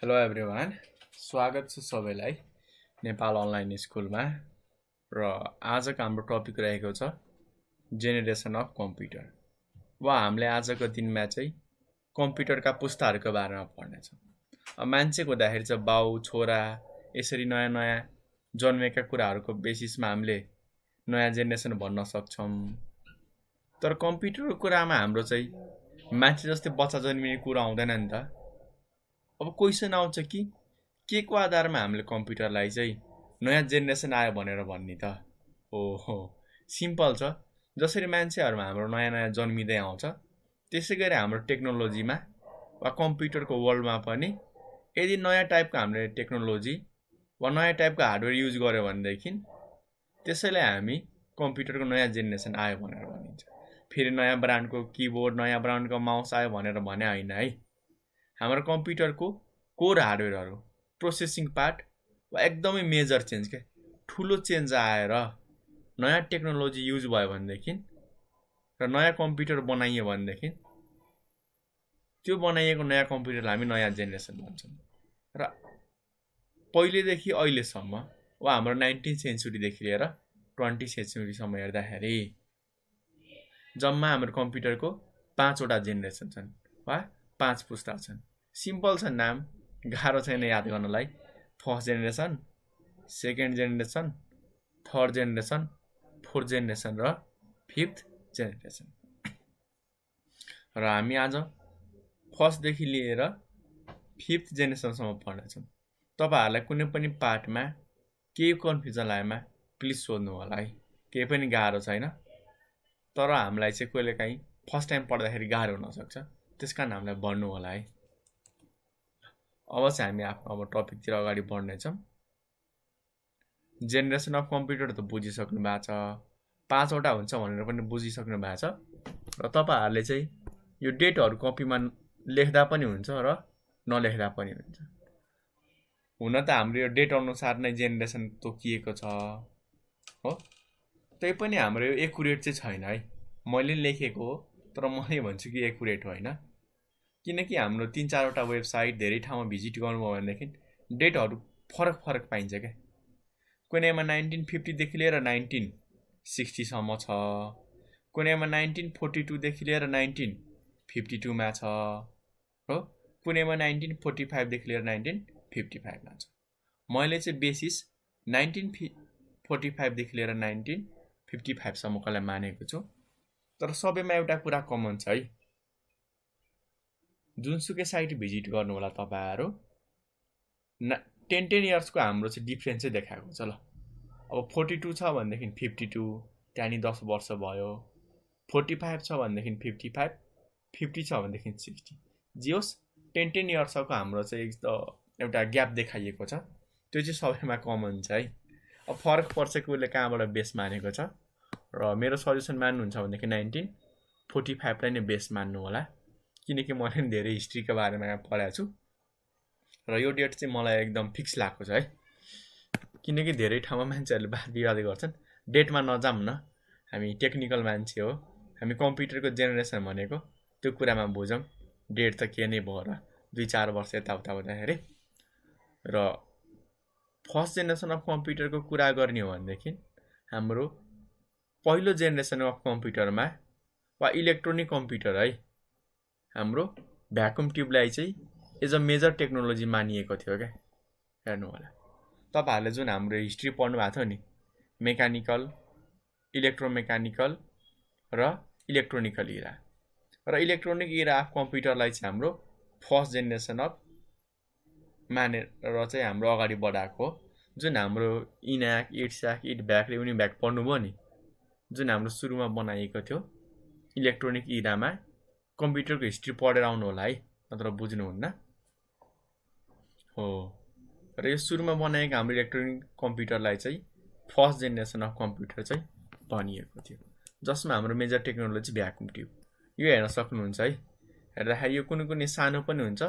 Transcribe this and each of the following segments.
Hello everyone, स्वागत छ सबैलाई नेपाल अनलाइन स्कुलमा। र आजको हाम्रो टपिक रहेको छ जेनेरेसन अफ कम्प्युटर। हामीले आजको दिनमा चाहिँ कम्प्युटरका पुस्ताहरूको बारेमा पढ्नेछौँ। मान्छेको हुँदाखेरि चाहिँ बाउ छोरा यसरी नयाँ नयाँ जन्मेका कुराहरूको बेसिसमा हामीले नयाँ जेनेरेसन भन्न सक्छौँ। तर कम्प्युटरको कुरामा हाम्रो चाहिँ मान्छे जस्तै बच्चा जन्मिने कुरा आउँदैन नि त। अब क्वेसन आउँछ कि के को आधारमा हामीले कम्प्युटरलाई चाहिँ नयाँ जेनेरेसन आयो भनेर भन्ने त हो सिम्पल छ। जसरी मान्छेहरूमा हाम्रो नयाँ नयाँ जन्मिँदै आउँछ त्यसै गरी हाम्रो टेक्नोलोजीमा वा कम्प्युटरको वर्ल्डमा पनि यदि नयाँ टाइपको हामीले टेक्नोलोजी वा नयाँ टाइपको हार्डवेयर युज गर्यो भनेदेखि त्यसैलाई हामी कम्प्युटरको नयाँ जेनेरेसन आयो भनेर भनिन्छ। फेरि नयाँ ब्रान्डको किबोर्ड नयाँ ब्रान्डको माउस आयो भनेर भने होइन है। हाम्रो कम्प्युटरको कोर हार्डवेयरहरू प्रोसेसिङ पार्ट वा एकदमै मेजर चेन्ज के ठुलो चेन्ज आएर नयाँ टेक्नोलोजी युज भयो भनेदेखि र नयाँ कम्प्युटर बनाइयो भनेदेखि त्यो बनाइएको नयाँ कम्प्युटरलाई हामी नयाँ जेनेरेसन भन्छौँ। र पहिलेदेखि अहिलेसम्म वा हाम्रो 19th सेन्चुरीदेखि लिएर 20th सेन्चुरीसम्म हेर्दाखेरि जम्मा हाम्रो कम्प्युटरको 5वटा जेनेरेसन छन् वा 5 पुस्ता छन्। सिम्पल छ नाम, गाह्रो छैन याद गर्नलाई। First generation, second generation, third generation, fourth generation र फिफ्थ जेनेरेसन। र हामी आज फर्स्टदेखि लिएर फिफ्थ जेनेरेसनसम्म पढ्नेछौँ। तपाईँहरूलाई कुनै पनि पार्टमा केही कन्फ्युजन लागेमा प्लिज सोध्नु होला है। केही पनि गाह्रो छैन, तर हामीलाई चाहिँ कहिलेकाहीँ फर्स्ट टाइम पढ्दाखेरि गाह्रो हुनसक्छ, त्यस कारण हामीलाई भन्नु होला है। अब चाहिँ हामी आफ्नो अब टपिकतिर अगाडि बढ्नेछौँ। जेनेरेसन अफ कम्प्युटर त बुझिसक्नु भएको छ, 5वटा हुन्छ भनेर पनि बुझिसक्नु भएको छ। र तपाईँहरूले चाहिँ यो डेटहरू कपीमा लेख्दा पनि हुन्छ र नलेख्दा पनि हुन्छ। हुन त हाम्रो यो डेट अनुसार नै जेनेरेसन तोकिएको छ हो, त्यही पनि हाम्रो यो एकुरेट चाहिँ छैन है। मैले लेखेको हो तर मैले भन्छु कि एकुरेट होइन, किनकि हाम्रो 3-4वटा वेबसाइट धेरै ठाउँमा भिजिट गर्नुभयो भनेदेखि डेटहरू फरक फरक पाइन्छ क्या। कुनैमा 1950देखि लिएर 1960सम्म छ, कुनैमा 1942देखि लिएर 1952मा छ हो, कुनैमा 1945देखि लिएर 1955मा छ। मैले चाहिँ बेसिस 1945देखि लिएर 1955सम्मकोलाई मानेको छु। तर सबैमा एउटा कुरा कमन छ है, जुनसुकै साइट भिजिट गर्नु होला तपाईँहरू 10 इयर्सको हाम्रो चाहिँ डिफ्रेन्स चाहिँ देखाएको छ। ल अब 42 छ भनेदेखि 52, त्यहाँदेखि 10 वर्ष भयो। 45 छ भनेदेखि 55, 50 छ भनेदेखि 60। जे होस् 10 इयर्सको हाम्रो चाहिँ एउटा ग्याप देखाइएको छ, त्यो चाहिँ सबैमा कमन छ है। अब फरक पर्छ कि उसले कहाँबाट बेस मानेको छ। र मेरो सजेसन मान्नुहुन्छ भनेदेखि 1945लाई नै बेस मान्नु होला, किनकि मैले पनि धेरै हिस्ट्रीको बारेमा पढाएको छु र यो डेट चाहिँ मलाई एकदम फिक्स लागेको छ है। किनकि धेरै ठाउँमा मान्छेहरूले वाद विवाद गर्छन्, डेटमा नजाऊँ न, हामी टेक्निकल मान्छे हो, हामी कम्प्युटरको जेनेरेसन भनेको त्यो कुरामा बुझौँ, डेट त के नै भयो र 2-4 वर्ष यताउता हुँदाखेरि। र फर्स्ट जेनेरेसन अफ कम्प्युटरको कुरा गर्ने हो भनेदेखि हाम्रो पहिलो जेनेरेसन अफ कम्प्युटरमा वा इलेक्ट्रोनिक कम्प्युटर है, हाम्रो भ्याकुम ट्युबलाई चाहिँ एज अ मेजर टेक्नोलोजी मानिएको थियो क्या। हेर्नु होला तपाईँहरूले जुन हाम्रो हिस्ट्री पढ्नु भएको थियो नि, मेकानिकल, इलेक्ट्रोमेकानिकल र इलेक्ट्रोनिकल इरा, र इलेक्ट्रोनिक इरा अफ कम्प्युटरलाई चाहिँ हाम्रो फर्स्ट जेनेरेसन अफ मानेर चाहिँ हाम्रो अगाडि बढाएको। जुन हाम्रो इनाक, इट्स्याक, इटभ्याक र युनिभ्याक पढ्नुभयो नि, जुन हाम्रो सुरुमा बनाइएको थियो इलेक्ट्रोनिक इरामा, कम्प्युटरको हिस्ट्री पढेर आउनु होला है, नत्र बुझ्नुहुन्न हो। र यो सुरुमा बनाएको हाम्रो इलेक्ट्रोनिक कम्प्युटरलाई चाहिँ फर्स्ट जेनेरेसन अफ कम्प्युटर चाहिँ भनिएको थियो, जसमा हाम्रो मेजर टेक्नोलोजी भ्याकुम ट्युब। यो हेर्न सक्नुहुन्छ है। हेर्दाखेरि यो कुनै कुनै सानो पनि हुन्छ,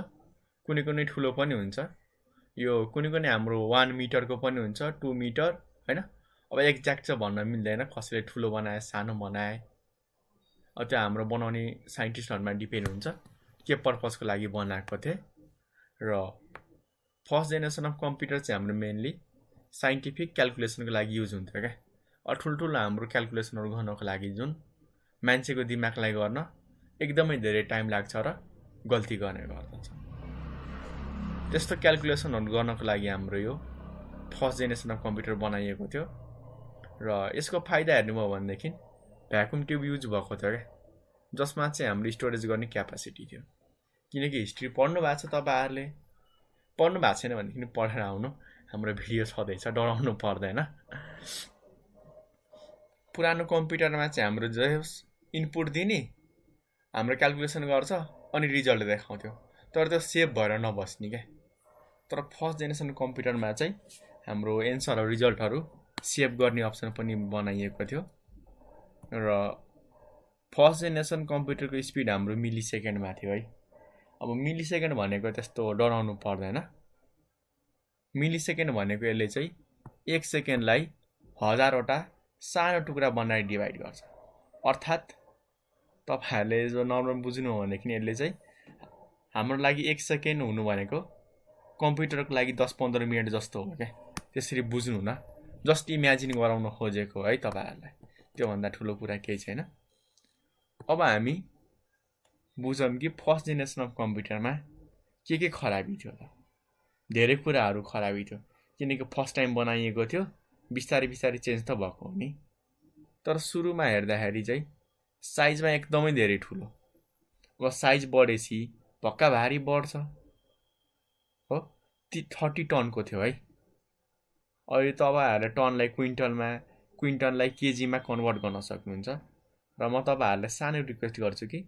कुनै कुनै ठुलो पनि हुन्छ। यो कुनै कुनै हाम्रो 1 मिटरको पनि हुन्छ, 2 मिटर होइन। अब एक्ज्याक्ट चाहिँ भन्न मिल्दैन, कसैले ठुलो बनाए सानो बनाए, अब त्यो हाम्रो बनाउने साइन्टिस्टहरूमा डिपेन्ड हुन्छ के पर्पजको लागि बनाएको थिए। र फर्स्ट जेनेरेसन अफ कम्प्युटर चाहिँ हाम्रो मेनली साइन्टिफिक क्यालकुलेसनको लागि युज हुन्थ्यो क्या। ठुल्ठुलो हाम्रो क्यालकुलेसनहरू गर्नको लागि जुन मान्छेको दिमागलाई गर्न एकदमै धेरै टाइम लाग्छ र गल्ती गर्ने गर्दछ। त्यस्तो क्यालकुलेसनहरू गर्नको लागि हाम्रो यो फर्स्ट जेनेरेसन अफ कम्प्युटर बनाइएको थियो। र यसको फाइदा हेर्नुभयो भनेदेखि भ्याकुम ट्युब युज भएको थियो क्या, जसमा चाहिँ हाम्रो स्टोरेज गर्ने क्यापासिटी थियो। किनकि हिस्ट्री पढ्नु भएको छ तपाईँहरूले, पढ्नु भएको छैन भनेदेखि पढेर आउनु, हाम्रो भिडियो छँदैछ, डराउनु पर्दैन। पुरानो कम्प्युटरमा चाहिँ हाम्रो जस इनपुट दिने हाम्रो क्यालकुलेसन गर्छ अनि रिजल्ट देखाउँथ्यो, तर त्यो सेभ भएर नबस्ने क्या। तर फर्स्ट जेनेरेसन कम्प्युटरमा चाहिँ हाम्रो एन्सरहरू रिजल्टहरू सेभ गर्ने अप्सन पनि बनाइएको थियो। र फर्स्ट जेनेरेसन कम्प्युटरको स्पिड हाम्रो मिली सेकेन्डमा थियो है। अब मिली सेकेन्ड भनेको त्यस्तो डराउनु पर्दैन। मिली सेकेन्ड भनेको यसले चाहिँ 1 सेकेन्डलाई 1000वटा सानो टुक्रा बनाएर डिभाइड गर्छ। अर्थात् तपाईँहरूले जो नर्मल बुझ्नु हो भनेदेखि यसले चाहिँ हाम्रो लागि 1 सेकेन्ड हुनु भनेको कम्प्युटरको लागि 10-15 मिनट जस्तो हो क्या। त्यसरी बुझ्नु न, जस्ट इमेजिन गराउन खोजेको है तपाईँहरूलाई, त्योभन्दा ठुलो कुरा केही छैन। अब हामी बुझौँ कि फर्स्ट जेनेरेसन अफ कम्प्युटरमा के खराबी थियो त। धेरै कुराहरू खराबी थियो, किनकि फर्स्ट टाइम बनाइएको थियो, बिस्तारै बिस्तारै चेन्ज त भएको हो नि। तर सुरुमा हेर्दाखेरि चाहिँ साइजमा एकदमै धेरै ठुलो। अब साइज बढेपछि भक्का भारी बढ्छ हो। 30 टनको थियो है। अहिले तपाईँहरूले टनलाई क्विन्टललाई केजीमा कन्भर्ट गर्न सक्नुहुन्छ। र म तपाईँहरूलाई सानो रिक्वेस्ट गर्छु कि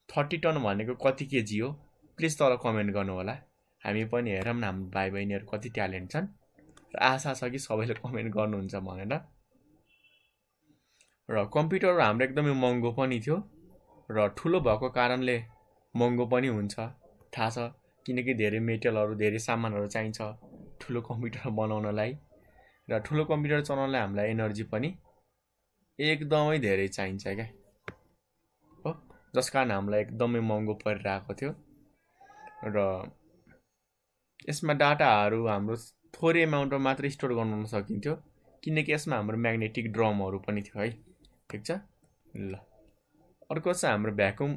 30 टन भनेको कति केजी हो प्लिज तल कमेन्ट गर्नु होला। हामी पनि हेरौँ न हाम्रो भाइ बहिनीहरू कति ट्यालेन्ट छन्, र आशा छ कि सबैले कमेन्ट गर्नुहुन्छ भनेर। र कम्प्युटर हाम्रो एकदमै महँगो पनि थियो, र ठुलो भएको कारणले महँगो पनि हुन्छ थाहा छ, किनकि धेरै मेटेरियलहरू धेरै सामानहरू चाहिन्छ ठुलो कम्प्युटर बनाउनलाई। र ठुलो कम्प्युटर चलाउनलाई हामीलाई एनर्जी पनि एकदमै धेरै चाहिन्छ क्या हो, जस कारण हामीलाई एकदमै महँगो परिरहेको थियो। र यसमा डाटाहरू हाम्रो थोरै एमाउन्टमा मात्र स्टोर गर्न सकिन्थ्यो, किनकि यसमा हाम्रो म्याग्नेटिक ड्रमहरू पनि थियो है। ठिक छ ल। अर्को चाहिँ हाम्रो भ्याकुम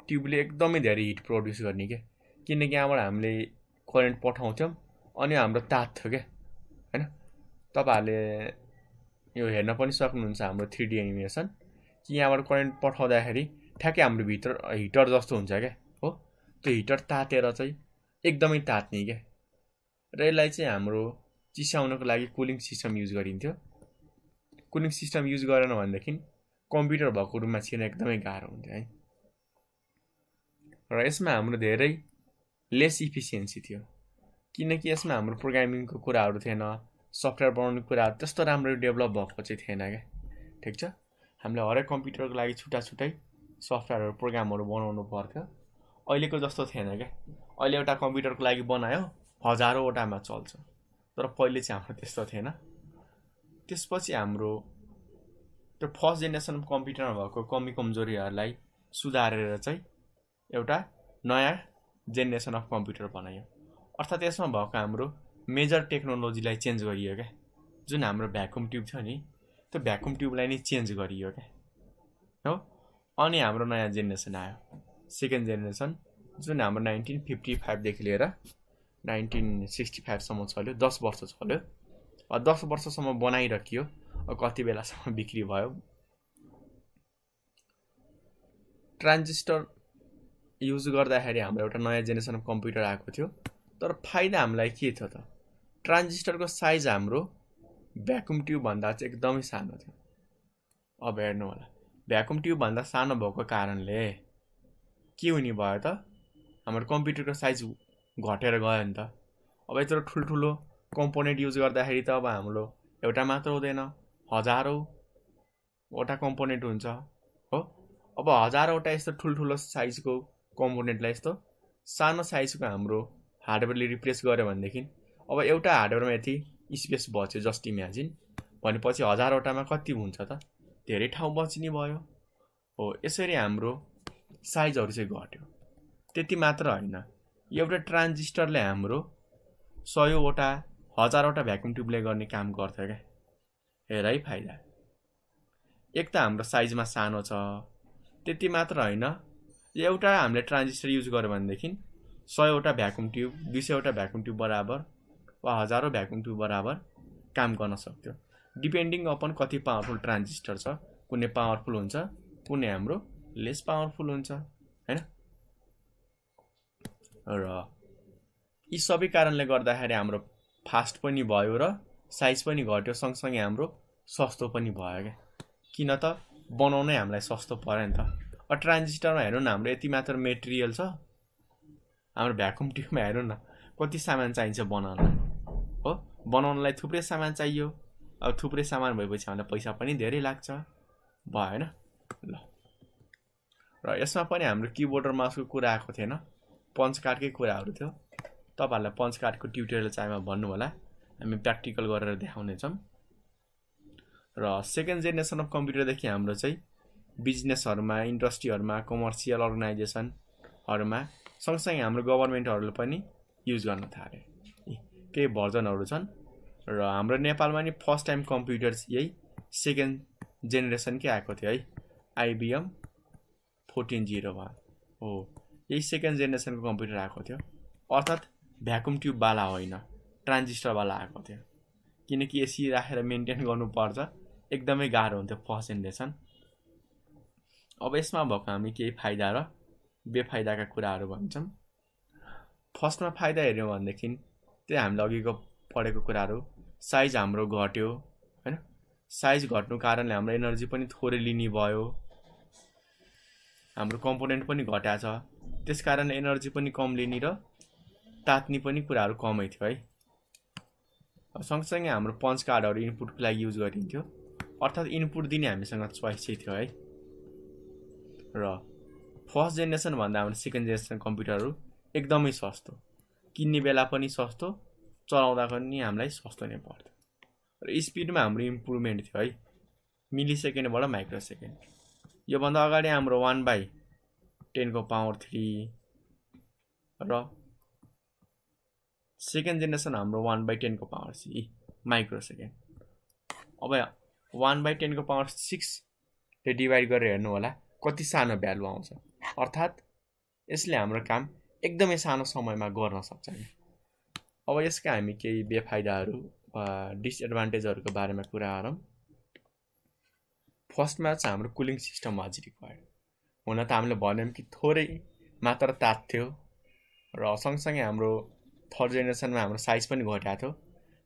ट्युबले एकदमै धेरै हिट प्रड्युस गर्ने क्या, किनकि यहाँबाट हामीले करेन्ट पठाउँथ्यौँ अनि हाम्रो तात्थ्यो क्या होइन। तपाईँहरूले यो हेर्न पनि सक्नुहुन्छ हाम्रो 3D एनिमेसन, कि यहाँबाट करेन्ट पठाउँदाखेरि ठ्याक्कै हाम्रो भित्र हिटर जस्तो हुन्छ क्या हो। त्यो हिटर तातेर चाहिँ एकदमै तात्ने क्या। र यसलाई चाहिँ हाम्रो चिसाउनको लागि कुलिङ सिस्टम युज गरिन्थ्यो। कुलिङ सिस्टम युज गरेन भनेदेखि कम्प्युटर भएको रुममा छिर्न एकदमै गाह्रो हुन्थ्यो है। र यसमा हाम्रो धेरै लेस इफिसियन्सी थियो, किनकि यसमा हाम्रो प्रोग्रामिङको कुराहरू थिएन, सफ्टवेयर बनाउने कुराहरू त्यस्तो राम्रो डेभलप भएको चाहिँ थिएन क्या। ठिक छ, हामीले हरेक कम्प्युटरको लागि छुट्टा छुट्टै सफ्टवेयरहरू प्रोग्रामहरू बनाउनु पर्थ्यो। अहिलेको जस्तो थिएन क्या। अहिले एउटा कम्प्युटरको लागि बनायो हजारौँवटामा चल्छ, तर पहिले चाहिँ हाम्रो त्यस्तो थिएन। त्यसपछि हाम्रो त्यो फर्स्ट जेनेरेसन कम्प्युटरमा भएको कमी कमजोरीहरूलाई सुधारेर चाहिँ एउटा नयाँ जेनेरेसन अफ कम्प्युटर बनायो। अर्थात् यसमा भएको हाम्रो मेजर टेक्नोलोजीलाई चेन्ज गरियो क्या। जुन हाम्रो भ्याकुम ट्युब छ नि, त्यो भ्याकुम ट्युबलाई नै चेन्ज गरियो क्या हो। अनि हाम्रो नयाँ जेनेरेसन आयो, सेकेन्ड जेनेरेसन, जुन हाम्रो 1955देखि लिएर 1965सम्म चल्यो। 10 वर्ष चल्यो। 10 वर्षसम्म बनाइराखियो, कति बेलासम्म बिक्री भयो। ट्रान्जिस्टर युज गर्दाखेरि हाम्रो एउटा नयाँ जेनेरेसन कम्प्युटर आएको थियो। तर फाइदा हामीलाई के थियो त, ट्रान्जिस्टरको साइज हाम्रो भ्याकुम ट्युबभन्दा चाहिँ एकदमै सानो थियो। अब हेर्नु होला, भ्याकुम ट्युबभन्दा सानो भएको कारणले के हुने भयो त, हाम्रो कम्प्युटरको साइज घटेर गयो नि त। अब यत्रो ठुल्ठुलो कम्पोनेन्ट युज गर्दाखेरि त अब हाम्रो एउटा मात्र हुँदैन, हजारौँवटा कम्पोनेन्ट हुन्छ हो। अब हजारौँवटा यस्तो ठुल्ठुलो साइजको कम्पोनेन्टलाई यस्तो सानो साइजको हाम्रो हार्डवेयरले रिप्लेस गर्यो भनेदेखि अब एउटा हार्डवेयरमा यति स्पेस बच्यो, जस्ट इमेजिन भनेपछि हजारवटामा कति हुन्छ त, धेरै ठाउँ बच्ने भयो हो। यसरी हाम्रो साइजहरू चाहिँ घट्यो। त्यति मात्र होइन, एउटा ट्रान्जिस्टरले हाम्रो 100वटा 1000वटा भ्याकुम ट्युबले गर्ने काम गर्थ्यो क्या। हेर है फाइदा। एक त हाम्रो साइजमा सानो छ, त्यति मात्र होइन, एउटा हामीले ट्रान्जिस्टर युज गर्यो भनेदेखि 100वटा भ्याकुम ट्युब, 200वटा भ्याकुम ट्युब बराबर वा हजारौँ भ्याकुम ट्युब बराबर काम गर्न सक्थ्यो, डिपेन्डिङ अपन कति पावरफुल ट्रान्जिस्टर छ। कुनै पावरफुल हुन्छ, कुनै हाम्रो लेस पावरफुल हुन्छ, हैन। र यी सबै कारणले गर्दाखेरि हाम्रो फास्ट पनि भयो र साइज पनि घट्यो, सँगसँगै हाम्रो सस्तो पनि भयो क्या। किन त बनाउनै हामीलाई सस्तो पर्यो नि त। ट्रान्जिस्टरमा हेर्नु न, हाम्रो यति मात्र मेटेरियल छ, हाम्रो भ्याकुम ट्युबमा हेर्नु न कति सामान चाहिन्छ बनाउनलाई, हो। बनाउनलाई थुप्रै सामान चाहियो, अब थुप्रै सामान भएपछि हामीलाई पैसा पनि धेरै लाग्छ, भयो होइन। ल र यसमा पनि हाम्रो किबोर्ड र माउसको कुरा आएको थिएन, पञ्च कार्डकै कुराहरू थियो। तपाईँहरूलाई पञ्च कार्डको ट्युटोरियल चाहिएमा भन्नु होला, हामी प्र्याक्टिकल गरेर देखाउनेछौँ। र सेकेन्ड जेनेरेसन अफ कम्प्युटरदेखि हाम्रो चाहिँ बिजनेसहरूमा, इन्डस्ट्रीहरूमा, कमर्सियल अर्गनाइजेसनहरूमा, सँगसँगै हाम्रो गभर्मेन्टहरूले पनि युज गर्न थाले। केही भर्जनहरू छन् र हाम्रो नेपालमा नि फर्स्ट टाइम कम्प्युटर यही सेकेन्ड जेनेरेसनकै आएको थियो है, IBM 1401 हो। यही सेकेन्ड जेनेरेसनको कम्प्युटर आएको थियो, अर्थात् भ्याकुम ट्युबवाला होइन, ट्रान्जिस्टरवाला आएको थियो। किनकि एसी राखेर मेन्टेन गर्नुपर्छ, एकदमै गाह्रो हुन्थ्यो फर्स्ट जेनेरेसन। अब यसमा भएको हामी केही फाइदा र बेफाइदाका कुराहरू भन्छौँ। फर्स्टमा फाइदा हेऱ्यौँ भनेदेखि त्यही हामीले अघिको पढेको कुराहरू, साइज हाम्रो घट्यो होइन। साइज घट्नु कारणले हाम्रो एनर्जी पनि थोरै लिने भयो, हाम्रो कम्पोनेन्ट पनि घटाएको छ, त्यस कारण एनर्जी पनि कम लिने र तात्ने पनि कुराहरू कमै थियो है। सँगसँगै हाम्रो पञ्च कार्डहरू इनपुटको लागि युज गरिन्थ्यो, अर्थात् इनपुट दिने हामीसँग चोइस चाहिँ थियो है। र फर्स्ट जेनेरेसन भन्दा हाम्रो सेकेन्ड जेनेरेसन कम्प्युटरहरू एकदमै सस्तो, किन्ने बेला पनि सस्तो, चलाउँदा पनि हामीलाई सस्तो नै पर्थ्यो। र स्पिडमा हाम्रो इम्प्रुभमेन्ट थियो है, मिली सेकेन्डबाट माइक्रो सेकेन्ड। योभन्दा अगाडि हाम्रो 1/10⁻³ र सेकेन्ड जेनेरेसन हाम्रो 1/10⁻³ माइक्रो सेकेन्ड। अब 1/10⁻6ले डिभाइड गरेर हेर्नु होला कति सानो भ्यालु आउँछ, अर्थात् यसले हाम्रो काम एकदमै सानो समयमा गर्न सक्छ। अब यसका हामी केही बेफाइदाहरू वा डिसएडभान्टेजहरूको बारेमा कुरा गरौँ। फर्स्टमा चाहिँ हाम्रो कुलिङ सिस्टम अझ रिक्वायर्ड। हुन त हामीले भन्यौँ कि थोरै मात्र तात्थ्यो र सँगसँगै हाम्रो थर्ड जेनेरेसनमा हाम्रो साइज पनि घटाएको थियो,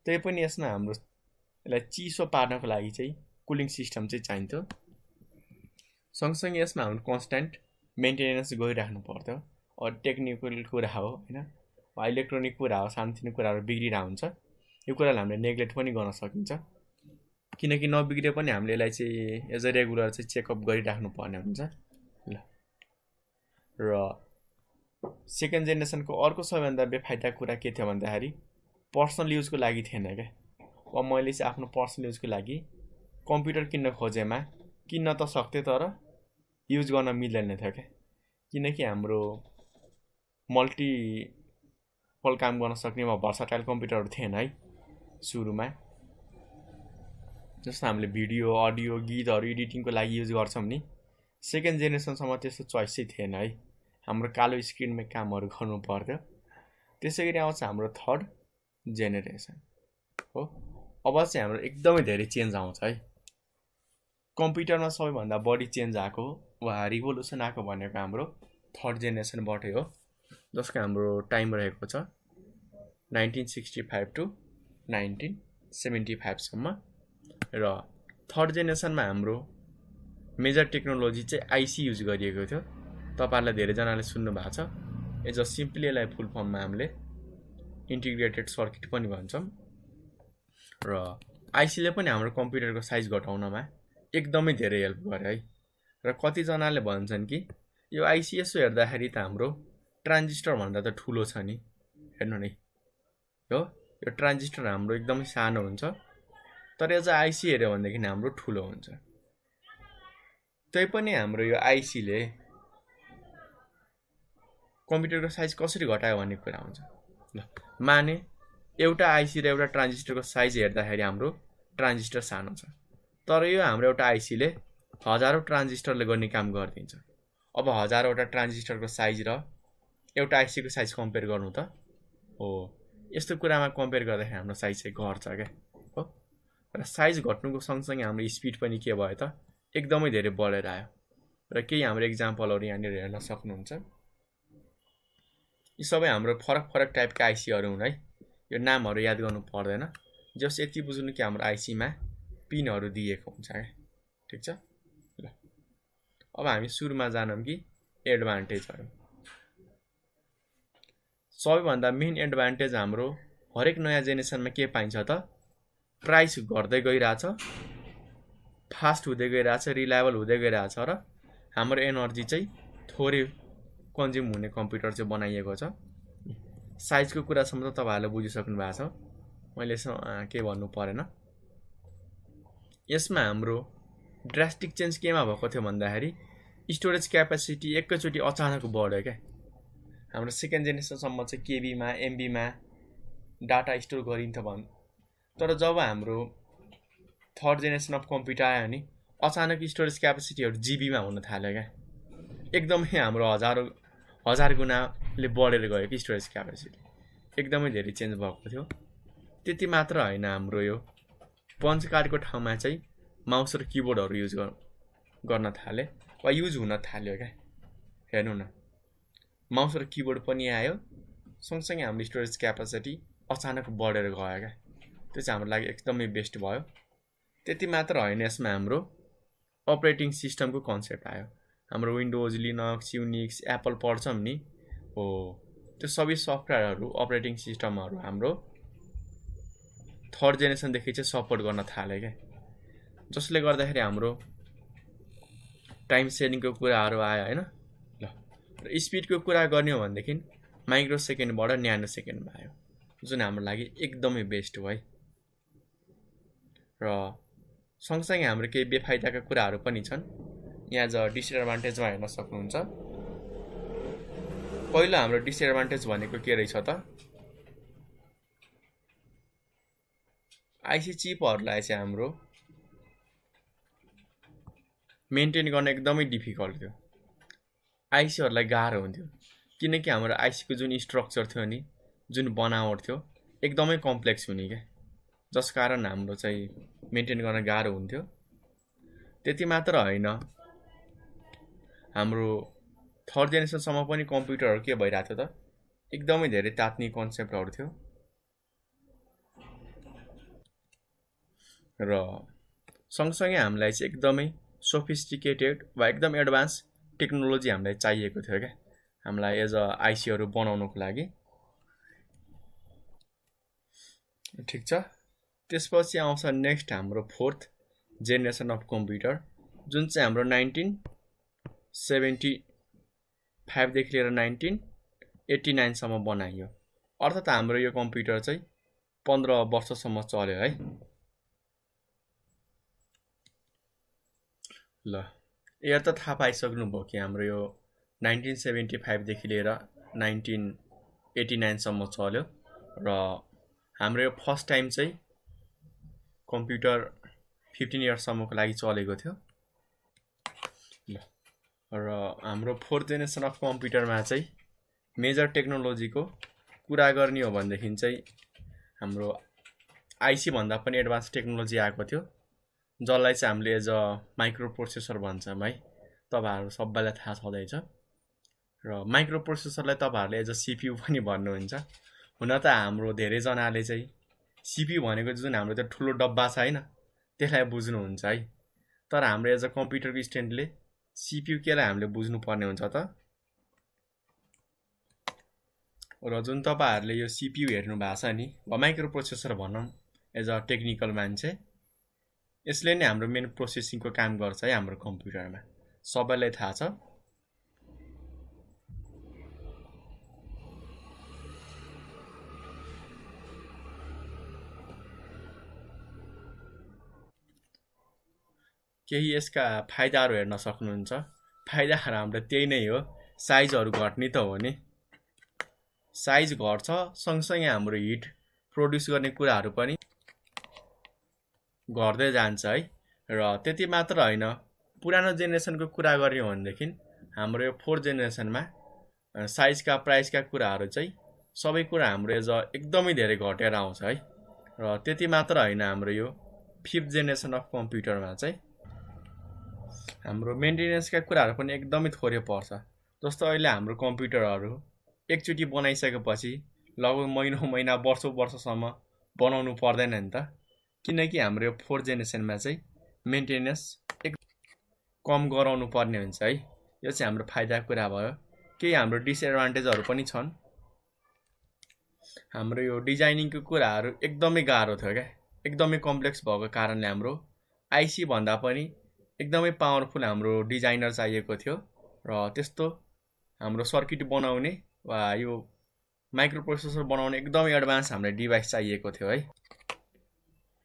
त्यही पनि यसमा हाम्रो यसलाई चिसो पार्नको लागि चाहिँ कुलिङ सिस्टम चाहिँ चाहिन्थ्यो। सँगसँगै यसमा हाम्रो कन्स्ट्यान्ट मेन्टेनेन्स गरिराख्नु पर्थ्यो। टेक्निकल कुरा हो होइन, वा इलेक्ट्रोनिक कुरा हो, सानोतिनो कुराहरू बिग्रिरहेको हुन्छ, यो कुरालाई हामीले नेग्लेक्ट पनि गर्न सकिन्छ। किनकि नबिग्रे पनि हामीले यसलाई चाहिँ एज अ रेगुलर चाहिँ चेकअप गरिराख्नु पर्ने हुन्छ। ल र सेकेन्ड जेनेरेसनको अर्को सबैभन्दा बेफाइदा कुरा के थियो भन्दाखेरि पर्सनल युजको लागि थिएन क्या। अब मैले चाहिँ आफ्नो पर्सनल युजको लागि कम्प्युटर किन्न खोजेमा किन्न त सक्थेँ, तर युज गर्न मिल्दैन थियो क्या। किनकि हाम्रो मल्टिपल काम गर्न सक्ने वा भर्साटाइल कम्प्युटरहरू थिएन है सुरुमा। जस्तो हामीले भिडियो, अडियो, गीतहरू एडिटिङको लागि युज गर्छौँ नि, सेकेन्ड जेनेरेसनसम्म त्यस्तो चोइस चाहिँ थिएन है। हाम्रो कालो स्क्रिनमै कामहरू गर्नु पर्थ्यो। त्यसै गरी आउँछ हाम्रो थर्ड जेनेरेसन हो। अब चाहिँ हाम्रो एकदमै धेरै चेन्ज आउँछ है। कम्प्युटरमा सबैभन्दा बढी चेन्ज आएको वा रिभोल्युसन आएको भनेको हाम्रो थर्ड जेनेरेसनबाटै हो, जसको हाम्रो टाइम रहेको छ 1965 to 1975सम्म। र थर्ड जेनेरेसनमा हाम्रो मेजर टेक्नोलोजी चाहिँ आइसी युज गरिएको थियो। तपाईँहरूलाई धेरैजनाले सुन्नु भएको छ। एज अ सिम्पली यसलाई फुल फर्ममा हामीले इन्टिग्रेटेड सर्किट पनि भन्छौँ। र आइसीले पनि हाम्रो कम्प्युटरको साइज घटाउनमा एकदमै धेरै हेल्प गर्यो है। र कतिजनाले भन्छन् कि यो आइसी यसो हेर्दाखेरि त हाम्रो ट्रान्जिस्टर भन्दा त ठुलो छ नि, हेर्नु नै हो, यो ट्रान्जिस्टर हाम्रो एकदमै सानो हुन्छ, तर एज अ आइसी हेऱ्यो भनेदेखि हाम्रो ठुलो हुन्छ। त्यही पनि हाम्रो यो आइसीले कम्प्युटरको साइज कसरी घटायो भन्ने कुरा हुन्छ। ल माने एउटा आइसी र एउटा ट्रान्जिस्टरको साइज हेर्दाखेरि हाम्रो ट्रान्जिस्टर सानो छ, तर यो हाम्रो एउटा आइसीले हजारौं ट्रान्जिस्टरले गर्ने काम गरिदिन्छ। अब हजारौंवटा ट्रान्जिस्टरको साइज र एउटा आइसीको साइज कम्पेयर गर्नु त हो, यस्तो कुरामा कम्पेयर गर्दाखेरि हाम्रो साइज चाहिँ घट्छ क्या हो। र साइज घट्नुको सँगसँगै हाम्रो स्पिड पनि के भयो त एकदमै धेरै बढेर आयो। र केही हाम्रो एक्जाम्पलहरू यहाँनिर हेर्न सक्नुहुन्छ। यी सबै हाम्रो फरक फरक टाइपका आइसीहरू हुन् है, यो नामहरू याद गर्नु पर्दैन, जस यति बुझ्नु कि हाम्रो आइसीमा पिनहरू दिएको हुन्छ क्या, ठिक छ। ल अब हामी सुरुमा जानौँ कि एडभान्टेजहरू। सबैभन्दा मेन एडभान्टेज हाम्रो हरेक नयाँ जेनेरेसनमा के पाइन्छ त प्राइस घट्दै गइरहेछ, फास्ट हुँदै गइरहेछ, रिलायबल हुँदै गइरहेछ र हाम्रो एनर्जी चाहिँ थोरै कन्ज्युम हुने कम्प्युटर चाहिँ बनाइएको छ। साइजको कुरासम्म त तपाईँहरूले बुझिसक्नु भएको छ, मैले के भन्नु परेन। यसमा हाम्रो ड्रास्टिक चेन्ज केमा भएको थियो भन्दाखेरि स्टोरेज क्यापेसिटी एकैचोटि अचानक बढ्यो क्या। हाम्रो सेकेन्ड जेनेरेसनसम्म चाहिँ केबीमा एमबीमा डाटा स्टोर गरिन्थ्यो तर जब हाम्रो थर्ड जेनेरेसन अफ कम्प्युटर आयो नि अचानक स्टोरेज क्यापेसिटीहरू जिबीमा हुन थाल्यो क्या। एकदमै हाम्रो हजार गुणाले बढेर गयो कि स्टोरेज क्यापेसिटी, एकदमै धेरै चेन्ज भएको थियो। त्यति मात्र होइन, हाम्रो यो पञ्च कार्डको ठाउँमा चाहिँ माउस र किबोर्डहरू युज गर्न थाले वा युज हुन थाल्यो क्या। हेर्नु न, माउस र किबोर्ड पनि आयो, सँगसँगै हाम्रो स्टोरेज क्यापेसिटी अचानक बढेर गयो क्या। त्यो चाहिँ हाम्रो लागि एकदमै बेस्ट भयो। त्यति मात्र होइन, यसमा हाम्रो अपरेटिङ सिस्टमको कन्सेप्ट आयो। हाम्रो विन्डोज, लिनक्स, युनिक्स, एप्पल पढ्छौँ नि हो, त्यो सबै सफ्टवेयरहरू अपरेटिङ सिस्टमहरू हाम्रो थर्ड जेनेरेसनदेखि चाहिँ सपोर्ट गर्न थाल्यो क्या, जसले गर्दाखेरि हाम्रो टाइम सेयरिङको कुराहरू आयो होइन। ल र स्पिडको कुरा गर्ने हो भनेदेखि माइक्रो सेकेन्डबाट न्यानो सेकेन्डमा आयो, जुन हाम्रो लागि एकदमै बेस्ट हो है। र सँगसँगै हाम्रो केही बेफाइदाका कुराहरू पनि छन्, यहाँ डिसएडभान्टेजमा हेर्न सक्नुहुन्छ। पहिलो हाम्रो डिसएडभान्टेज भनेको के रहेछ त आइसी चिपहरूलाई चाहिँ हाम्रो मेन्टेन गर्न एकदमै डिफिकल्ट थियो, आइसीहरूलाई गाह्रो हुन्थ्यो, किनकि हाम्रो आइसीको जुन स्ट्रक्चर थियो नि, जुन बनावट थियो एकदमै कम्प्लेक्स हुने क्या, जस कारण हाम्रो चाहिँ मेन्टेन गर्न गाह्रो हुन्थ्यो। त्यति मात्र होइन, हाम्रो थर्ड जेनेरेसनसम्म पनि कम्प्युटरहरू के भइरहेको थियो त एकदमै धेरै तात्ने कन्सेप्टहरू थियो। र सँगसँगै हामीलाई चाहिँ एकदमै सोफिस्टिकेटेड वा एकदम एडभान्स टेक्नोलोजी हामीलाई चाहिएको थियो क्या, हामीलाई एज अ आइसीहरू बनाउनको लागि, ठिक छ। त्यसपछि आउँछ नेक्स्ट हाम्रो फोर्थ जेनेरेसन अफ कम्प्युटर, जुन चाहिँ हाम्रो 1975देखि लिएर 1989सम्म बनाइयो। अर्थात् हाम्रो यो कम्प्युटर चाहिँ 15 वर्षसम्म चल्यो है। ल यो त थाहा पाइसक्नुभयो कि हाम्रो यो 1975देखि लिएर 1989सम्म चल्यो र हाम्रो यो फर्स्ट टाइम चाहिँ कम्प्युटर 15 इयर्ससम्मको लागि चलेको थियो। ल र हाम्रो फोर्थ जेनेरेसन अफ कम्प्युटरमा चाहिँ मेजर टेक्नोलोजीको कुरा गर्ने हो भनेदेखि चाहिँ हाम्रो आइसी भन्दा पनि एडभान्स टेक्नोलोजी आएको थियो, जसलाई चाहिँ हामीले एज अ माइक्रो प्रोसेसर भन्छौँ है, तपाईँहरू सबैलाई थाहा छँदैछ। र माइक्रो प्रोसेसरलाई तपाईँहरूले एज अ सिपियु पनि भन्नुहुन्छ। हुन त हाम्रो धेरैजनाले चाहिँ सिपियु भनेको जुन हाम्रो त्यो ठुलो डब्बा छ होइन त्यसलाई बुझ्नुहुन्छ है, तर हाम्रो एज अ कम्प्युटरको स्टुडेन्टले सिपियु केलाई हामीले बुझ्नुपर्ने हुन्छ त। र जुन तपाईँहरूले यो सिपियु हेर्नु भएको छ नि, वा माइक्रो प्रोसेसर भनौँ एज अ टेक्निकल मान्छे, यसले नै हाम्रो मेन प्रोसेसिङको काम गर्छ है हाम्रो कम्प्युटरमा, सबैलाई थाहा छ। केही यसका फाइदाहरू हेर्न सक्नुहुन्छ। फाइदाहरू हाम्रो त्यही नै हो, साइजहरू घट्ने त हो नि, साइज घट्छ, सँगसँगै हाम्रो हिट प्रोड्युस गर्ने कुराहरू पनि घट्दै जान्छ है। र त्यति मात्र होइन, पुरानो जेनेरेसनको कुरा गर्यो भनेदेखि हाम्रो यो 4th जेनेरेसनमा साइजका प्राइसका कुराहरू चाहिँ सबै कुरा हाम्रो एज एकदमै धेरै घटेर आउँछ है। र त्यति मात्र होइन, हाम्रो यो 5th जेनेरेसन अफ कम्प्युटरमा चाहिँ हाम्रो मेन्टेनेन्सका कुराहरू पनि एकदमै थोरै पर्छ। जस्तो अहिले हाम्रो कम्प्युटरहरू एकचोटि बनाइसकेपछि लगभग महिना वर्षसम्म बनाउनु पर्दैन नि त, किनकि हाम्रो यो 4th जेनेरेसनमा चाहिँ मेन्टेनेन्स एक कम गराउनु पर्ने हुन्छ है। यो चाहिँ हाम्रो फाइदाको कुरा भयो। केही हाम्रो डिसएडभान्टेजहरू पनि छन्। हाम्रो यो डिजाइनिङको कुराहरू एकदमै गाह्रो थियो क्या, एकदमै कम्प्लेक्स भएको कारणले हाम्रो आइसी भन्दा पनि एकदमै पावरफुल हाम्रो डिजाइनर चाहिएको थियो। र त्यस्तो हाम्रो सर्किट बनाउने वा यो माइक्रो प्रोसेसर बनाउने एकदमै एडभान्स हाम्रो डिभाइस चाहिएको थियो है।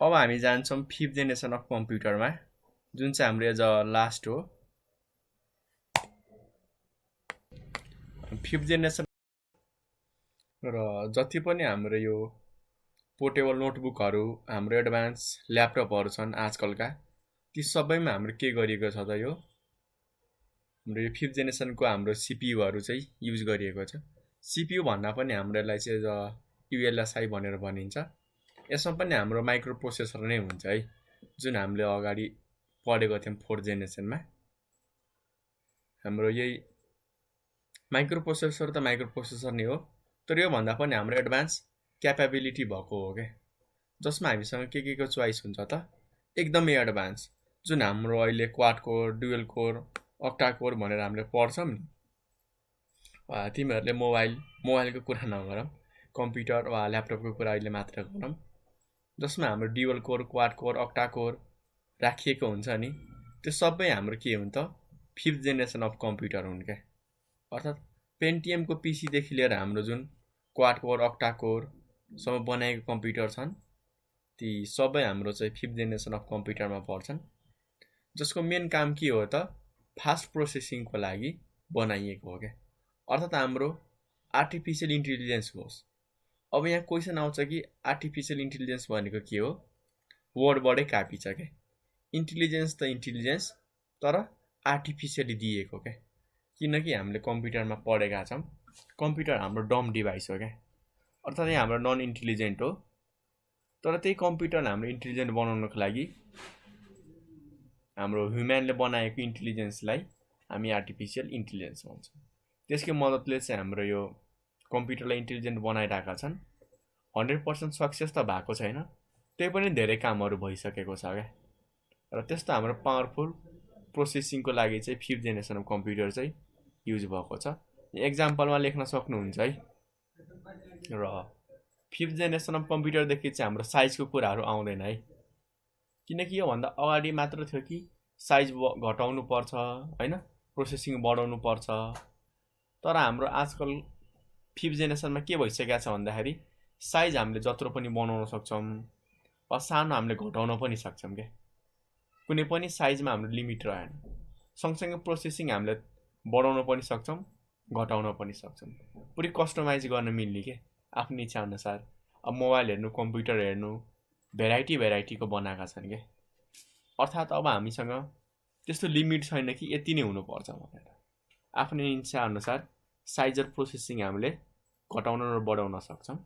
अब हामी जान्छौँ 5th जेनेरेसन अफ कम्प्युटरमा, जुन चाहिँ हाम्रो एज लास्ट हो। 5th जेनेरेसन र जति पनि हाम्रो यो पोर्टेबल नोटबुकहरू, हाम्रो एडभान्स ल्यापटपहरू छन् आजकलका, ती सबैमा हाम्रो के गरिएको छ त, यो हाम्रो यो 5th जेनेरेसनको हाम्रो सिपियुहरू चाहिँ युज गरिएको छ। सिपियु भन्दा पनि हाम्रोलाई चाहिँ युएलएसआई भनेर भनिन्छ। यसमा पनि हाम्रो माइक्रो प्रोसेसर नै हुन्छ है, जुन हामीले अगाडि पढेको थियौँ 4th जेनेरेसनमा। हाम्रो यही माइक्रो प्रोसेसर त माइक्रो प्रोसेसर नै हो, तर योभन्दा पनि हाम्रो एडभान्स क्यापेबिलिटी भएको हो क्या, जसमा हामीसँग के को चोइस हुन्छ त, एकदमै एडभान्स, जुन हाम्रो अहिले quad core, dual core, octa core भनेर हामीले पढ्छौँ नि। तिमीहरूले मोबाइलको कुरा नगरौँ, कम्प्युटर वा ल्यापटपको कुरा अहिले मात्र गरौँ, जसमा हाम्रो dual core, quad core, octa core राखिएको हुन्छ नि। त्यो सबै हाम्रो के हुन्छ, 5th जेनेरेसन अफ कम्प्युटर हुन् क्या। अर्थात् पेन्टियमको पिसीदेखि लिएर हाम्रो जुन क्वाड कोर, अक्टा कोरसम्म बनाएको कम्प्युटर छन्, ती सबै हाम्रो चाहिँ 5th जेनेरेसन अफ कम्प्युटरमा पर्छन्, जसको मेन काम के हो त, फास्ट प्रोसेसिङको लागि बनाइएको हो क्या। अर्थात् हाम्रो आर्टिफिसियल इन्टेलिजेन्स होस्। अब यहाँ क्वेसन आउँछ कि आर्टिफिसियल इन्टेलिजेन्स भनेको के हो? वर्डबाटै कापी छ क्या। इन्टेलिजेन्स त इन्टेलिजेन्स, तर आर्टिफिसियली दिएको क्या। किनकि हामीले कम्प्युटरमा पढेका छौँ, कम्प्युटर हाम्रो डम डिभाइस हो क्या। अर्थात् यहाँ हाम्रो नन इन्टेलिजेन्ट हो, तर त्यही कम्प्युटरलाई हाम्रो इन्टेलिजेन्ट बनाउनको लागि हाम्रो ह्युम्यानले बनाएको इन्टेलिजेन्सलाई हामी आर्टिफिसियल इन्टेलिजेन्स भन्छौँ। त्यसको मद्दतले चाहिँ हाम्रो यो कम्प्युटरलाई इन्टेलिजेन्ट बनाइरहेका छन्। 100% सक्सेस त भएको छैन, त्यही पनि धेरै कामहरू भइसकेको छ क्या। र त्यस्तो हाम्रो पावरफुल प्रोसेसिङको लागि चाहिँ 5th जेनेरेसन अफ कम्प्युटर चाहिँ युज भएको छ। एक्जाम्पलमा लेख्न सक्नुहुन्छ है। र 5th जेनेरेसन अफ कम्प्युटरदेखि चाहिँ हाम्रो साइजको कुराहरू आउँदैन है, किनकि योभन्दा अगाडि मात्र थियो कि साइज घटाउनु पर्छ होइन, प्रोसेसिङ बढाउनु पर्छ। तर हाम्रो आजकल 5th जेनेरेसनमा के भइसकेको छ भन्दाखेरि साइज हामीले जत्रो पनि बनाउन सक्छौँ वा सानो हामीले घटाउन पनि सक्छौँ क्या। कुनै पनि साइजमा हाम्रो लिमिट रहेन। सँगसँगै प्रोसेसिङ हामीले बढाउन पनि सक्छौँ, घटाउन पनि सक्छौँ। पुरै कस्टमाइज गर्न मिल्ने के आफ्नो इच्छा अनुसार। अब मोबाइल हेर्नु, कम्प्युटर हेर्नु, भेराइटीको बनाएका छन् क्या। अर्थात् अब हामीसँग त्यस्तो लिमिट छैन कि यति नै हुनुपर्छ भनेर। आफ्नो इच्छा अनुसार साइज र प्रोसेसिङ हामीले घटाउन र बढाउन सक्छौँ।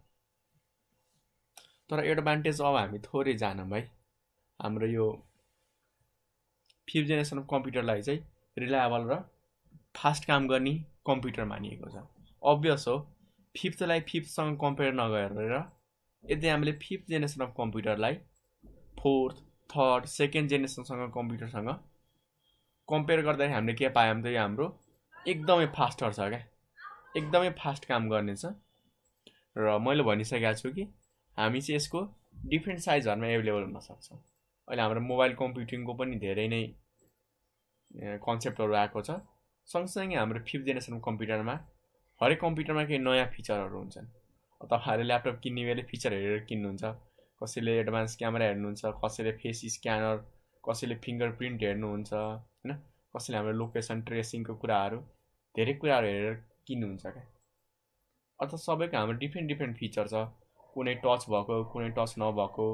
तर एडभान्टेज अब हामी थोरै जानौँ है। हाम्रो यो 5th जेनेरेसन अफ कम्प्युटरलाई चाहिँ रिलायबल र फास्ट काम गर्ने कम्प्युटर मानिएको छ। अभियस हो, 5thलाई 5thसँग कम्पेयर नगरेर यदि हामीले 5th जेनेरेसन अफ कम्प्युटरलाई 4th, 3rd, 2nd जेनेरेसनसँग कम्प्युटरसँग कम्पेयर गर्दाखेरि हामीले के पायौँ त, यो हाम्रो एकदमै फास्टर छ क्या, एकदमै फास्ट काम गर्नेछ। र मैले भनिसकेको छु कि हामी चाहिँ यसको डिफ्रेन्ट साइजहरूमा एभाइलेबल हुन सक्छौँ। अहिले हाम्रो मोबाइल कम्प्युटिङको पनि धेरै नै कन्सेप्टहरू आएको छ। सँगसँगै हाम्रो 5th जेनेरेसन कम्प्युटरमा हरेक कम्प्युटरमा केही नयाँ फिचरहरू हुन्छन्। तपाईँहरूले ल्यापटप किन्ने बेला फिचर हेरेर किन्नुहुन्छ। कसैले एडभान्स क्यामेरा हेर्नुहुन्छ, कसैले फेस स्क्यानर, कसैले फिङ्गरप्रिन्ट हेर्नुहुन्छ होइन, कसैले हाम्रो लोकेसन ट्रेसिङको कुराहरू, धेरै कुराहरू हेरेर किन्नुहुन्छ क्या। अर्थात् सबैको हाम्रो डिफ्रेन्ट फिचर छ। कुनै टच भएको कुनै टच नभएको,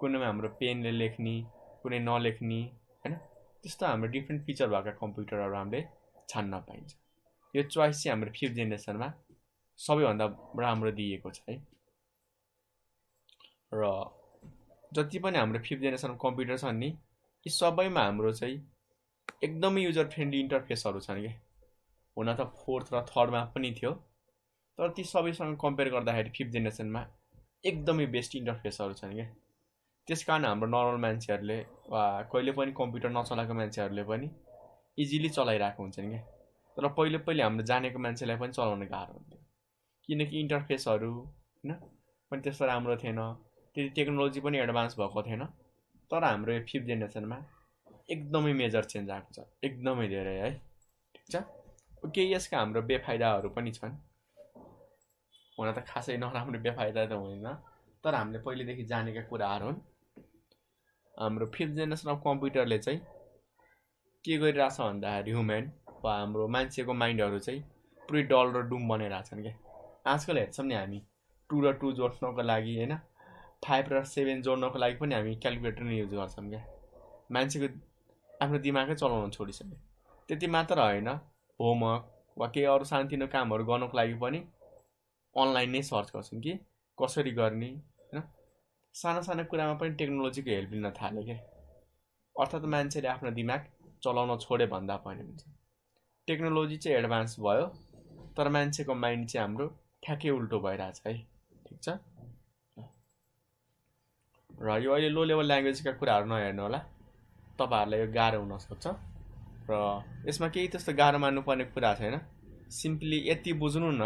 कुनैमा हाम्रो पेनले लेख्ने कुनै नलेख्ने हैन, त्यस्तो हाम्रो डिफ्रेन्ट फिचर भएका कम्प्युटरहरू हामीले छान्न पाइन्छ। यो चोइस चाहिँ हाम्रो 5th जेनेरेसनमा सबैभन्दा राम्रो दिएको छ है। र जति पनि हाम्रो 5th जेनेरेसन कम्प्युटर छन् नि, यी सबैमा हाम्रो चाहिँ एकदमै युजर फ्रेन्डली इन्टरफेसहरू छन् के। हुन त 4th र 3rd मा पनि थियो, तर ती सबैसँग कम्पेयर गर्दाखेरि 5th जेनेरेसनमा एकदमै बेस्ट इन्टरफेसहरू छन् के। त्यसकारण हाम्रो नर्मल मान्छेहरूले वा कहिले पनि कम्प्युटर नचलाएको मान्छेहरूले पनि इजिली चलाइरहेको हुन्छन् के। तर पहिले हाम्रो जानेको मान्छेलाई पनि चलाउन गाह्रो हुन्थ्यो, किनकि इन्टरफेसहरू हैन पनि त्यस्तो राम्रो थिएन, त्यति टेक्नोलोजी पनि एडभान्स भएको थिएन। तर हाम्रो यो 5th जेनेरेसनमा एकदमै मेजर चेन्ज आएको छ, एकदमै धेरै है। ठिक छ, केही यसका हाम्रो बेफाइदाहरू पनि छन्। हुन त खासै नराम्रो बेफाइदा त हुँदैन, तर हामीले पहिलेदेखि जानेका कुराहरू हुन्। हाम्रो 5th जेनेरेसन अफ कम्प्युटरले चाहिँ के गरिरहेछ भन्दाखेरि ह्युमन वा हाम्रो मान्छेको माइन्डहरू चाहिँ पुरै डल र डुम बनाइरहेछन् क्या। आजकल हेर्छौँ नि हामी 2 र 2 जोड्नको लागि हैन, 5 र 7 जोड्नको लागि पनि हामी क्यालकुलेटर नै युज गर्छौँ क्या। मान्छेको आफ्नो दिमागै चलाउन छोडिसक्यो। त्यति मात्र होइन, होमवर्क वा केही अरू सानोतिनो कामहरू गर्नको लागि पनि अनलाइन नै सर्च गर्छौँ कि कसरी गर्ने हैन। साना साना कुरामा पनि टेक्नोलोजीको हेल्प लिन थाल्यो क्या। अर्थात् मान्छेले आफ्नो दिमाग चलाउन छोडे भन्दा पनि हुन्छ। टेक्नोलोजी चाहिँ एडभान्स भयो, तर मान्छेको माइन्ड चाहिँ हाम्रो ठ्याक्कै उल्टो भइरहेछ है। ठिक छ, र यो अहिले लो लेभल ल्याङ्ग्वेजका कुराहरू नहेर्नु होला, तपाईँहरूलाई यो गाह्रो हुनसक्छ। र यसमा केही त्यस्तो गाह्रो मान्नुपर्ने कुरा छैन, सिम्पली यति बुझ्नु न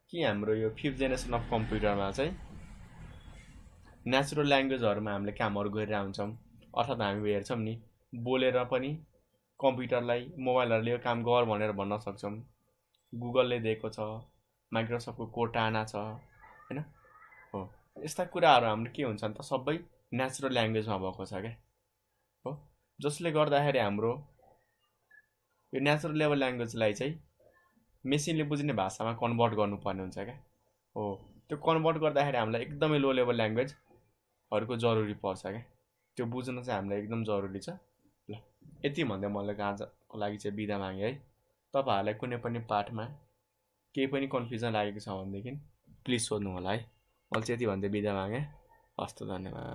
कि हाम्रो यो 5th जेनेरेसन अफ कम्प्युटरमा चाहिँ नेचुरल ल्याङ्ग्वेजहरूमा हामीले कामहरू गरिरहेको हुन्छौँ। अर्थात् हामी हेर्छौँ नि, बोलेर पनि कम्प्युटरलाई मोबाइलहरूले यो काम गर भनेर भन्न सक्छौँ। गुगलले दिएको छ, माइक्रोसफ्टको कोर्टाना छ हैन। हो, यस्ता कुराहरू हाम्रो के हुन्छन् त सबै नेचुरल ल्याङ्ग्वेजमा भएको छ क्या। हो, जसले गर्दाखेरि हाम्रो यो नेचुरल लेभल ल्याङ्ग्वेजलाई चाहिँ मेसिनले बुझ्ने भाषामा कन्भर्ट गर्नुपर्ने हुन्छ क्या। हो, त्यो कन्भर्ट गर्दाखेरि हामीलाई एकदमै लो लेभल ल्याङ्ग्वेजहरूको जरुरी पर्छ क्या। त्यो बुझ्न चाहिँ हामीलाई एकदम जरुरी छ। ल, यति भन्दै मैले आजको लागि चाहिँ बिदा मागेँ है। तपाईँहरूलाई कुनै पनि पाठमा केही पनि कन्फ्युजन लागेको छ भनेदेखि प्लिज सोध्नु होला है। मैले चाहिँ यति भन्दै बिदा मागेँ। हस्त, धन्यवाद।